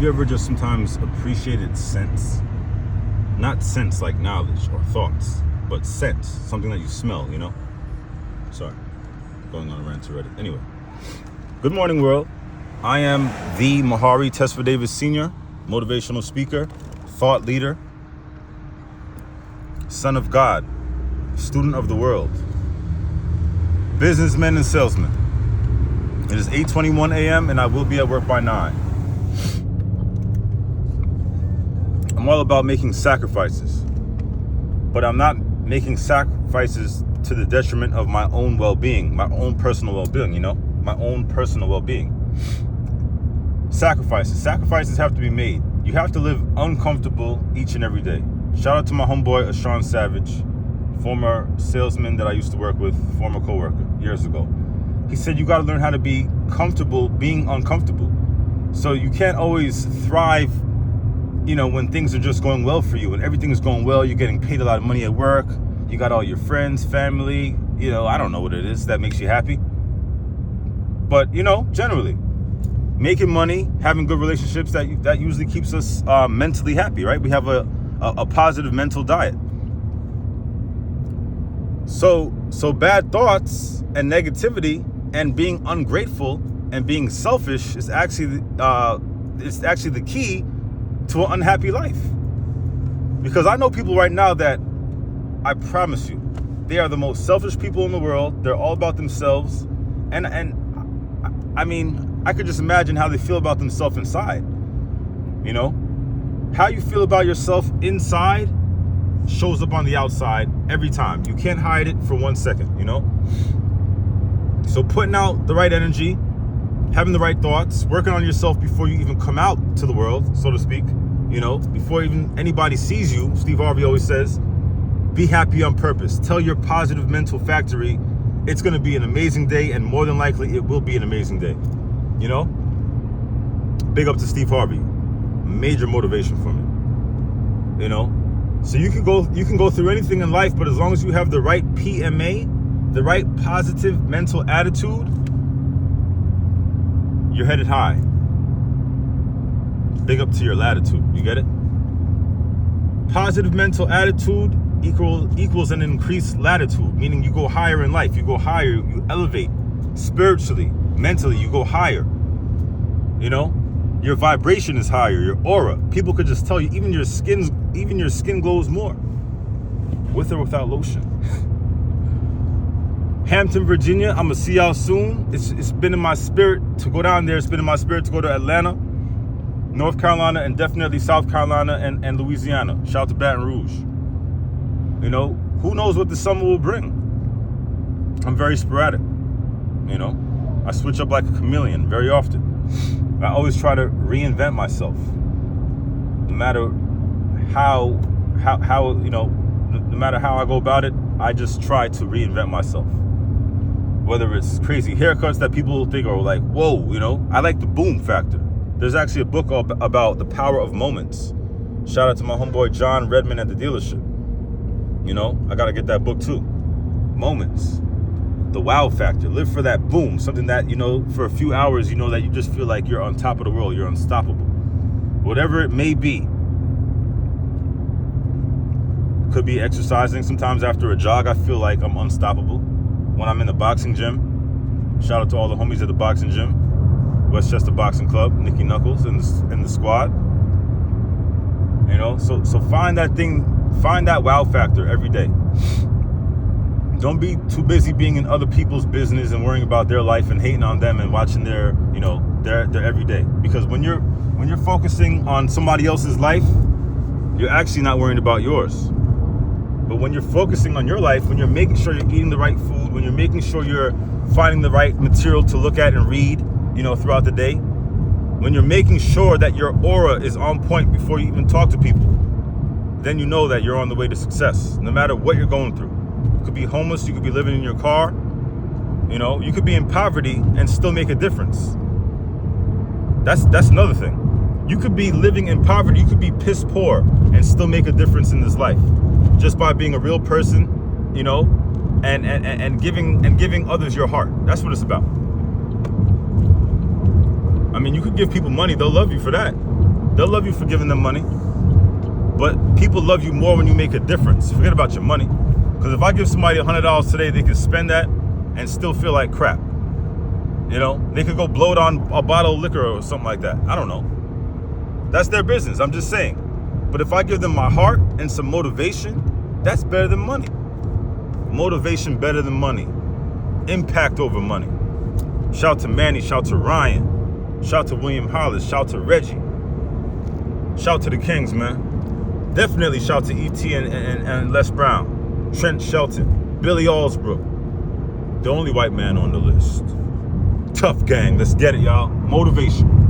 you ever just sometimes appreciated sense? Not sense like knowledge or thoughts, but sense, something that you smell, you know? Sorry, going on a rant already. Anyway, good morning, world. I am the Mahari Davis Sr., motivational speaker, thought leader, son of God, student of the world, businessman and salesman. It is 8:21 a.m. and I will be at work by 9. I'm all about making sacrifices, but I'm not making sacrifices to the detriment of my own well-being, my own personal well-being, you know, my own personal well-being. Sacrifices have to be made. You have to live uncomfortable each and every day. Shout out to my homeboy, Ashawn Savage, former salesman that I used to work with, former coworker years ago. He said, you got to learn how to be comfortable being uncomfortable. So you can't always thrive, you know, when things are just going well for you. When everything is going well, you're getting paid a lot of money at work. You got all your friends, family, you know, I don't know what it is that makes you happy. But, you know, generally, making money, having good relationships, that usually keeps us mentally happy, right? We have a positive mental diet. So bad thoughts and negativity and being ungrateful and being selfish is actually the key to an unhappy life. Because I know people right now that, I promise you, they are the most selfish people in the world. They're all about themselves. And I mean, I could just imagine how they feel about themselves inside. You know, how you feel about yourself inside shows up on the outside every time. You can't hide it for 1 second, you know? So putting out the right energy, having the right thoughts, working on yourself before you even come out to the world, so to speak, you know, before even anybody sees you. Steve Harvey always says, be happy on purpose. Tell your positive mental factory it's going to be an amazing day, and more than likely it will be an amazing day. You know? Big up to Steve Harvey. Major motivation for me. You know? So you can go through anything in life, but as long as you have the right PMA, the right positive mental attitude, you're headed high. Big up to your latitude. You get it? Positive mental attitude equals an increased latitude, meaning you go higher in life. You go higher, you elevate spiritually, mentally, you go higher. You know? Your vibration is higher, your aura. People could just tell you, even your skin glows more. With or without lotion. Hampton, Virginia, I'm gonna see y'all soon. It's been in my spirit to go down there. It's been in my spirit to go to Atlanta, North Carolina, and definitely South Carolina and Louisiana. Shout out to Baton Rouge. You know, who knows what the summer will bring? I'm very sporadic. You know, I switch up like a chameleon very often. I always try to reinvent myself. No matter how you know, no matter how I go about it, I just try to reinvent myself. Whether it's crazy haircuts that people think are like, whoa, you know, I like the boom factor. There's actually a book about the power of moments. Shout out to my homeboy John Redmond at the dealership. You know, I gotta get that book too. Moments. The wow factor. Live for that boom. Something that, you know, for a few hours, you know, that you just feel like you're on top of the world. You're unstoppable. Whatever it may be. Could be exercising. Sometimes after a jog, I feel like I'm unstoppable. When I'm in the boxing gym. Shout out to all the homies at the boxing gym. Westchester Boxing Club. Nicky Knuckles and the squad. You know, so find that thing. Find that wow factor every day. Don't be too busy being in other people's business and worrying about their life and hating on them and watching their, you know, their every day. Because when you're focusing on somebody else's life, you're actually not worrying about yours. But when you're focusing on your life, when you're making sure you're eating the right food, when you're making sure you're finding the right material to look at and read, you know, throughout the day, when you're making sure that your aura is on point before you even talk to people, then you know that you're on the way to success, no matter what you're going through. You could be homeless, you could be living in your car, you know, you could be in poverty and still make a difference. That's another thing. You could be living in poverty, you could be piss poor and still make a difference in this life. Just by being a real person, you know, and giving others your heart. That's what it's about. I mean, you could give people money, they'll love you for that. They'll love you for giving them money. But people love you more when you make a difference. Forget about your money. Because if I give somebody $100 today, they can spend that and still feel like crap. You know, they could go blow it on a bottle of liquor or something like that. I don't know. That's their business. I'm just saying. But if I give them my heart and some motivation, that's better than money. Motivation better than money. Impact over money. Shout to Manny. Shout to Ryan. Shout to William Hollis. Shout to Reggie. Shout to the Kings, man. Definitely shout to E.T. and Les Brown. Trent Shelton. Billy Allsbrook. The only white man on the list. Tough gang. Let's get it, y'all. Motivation.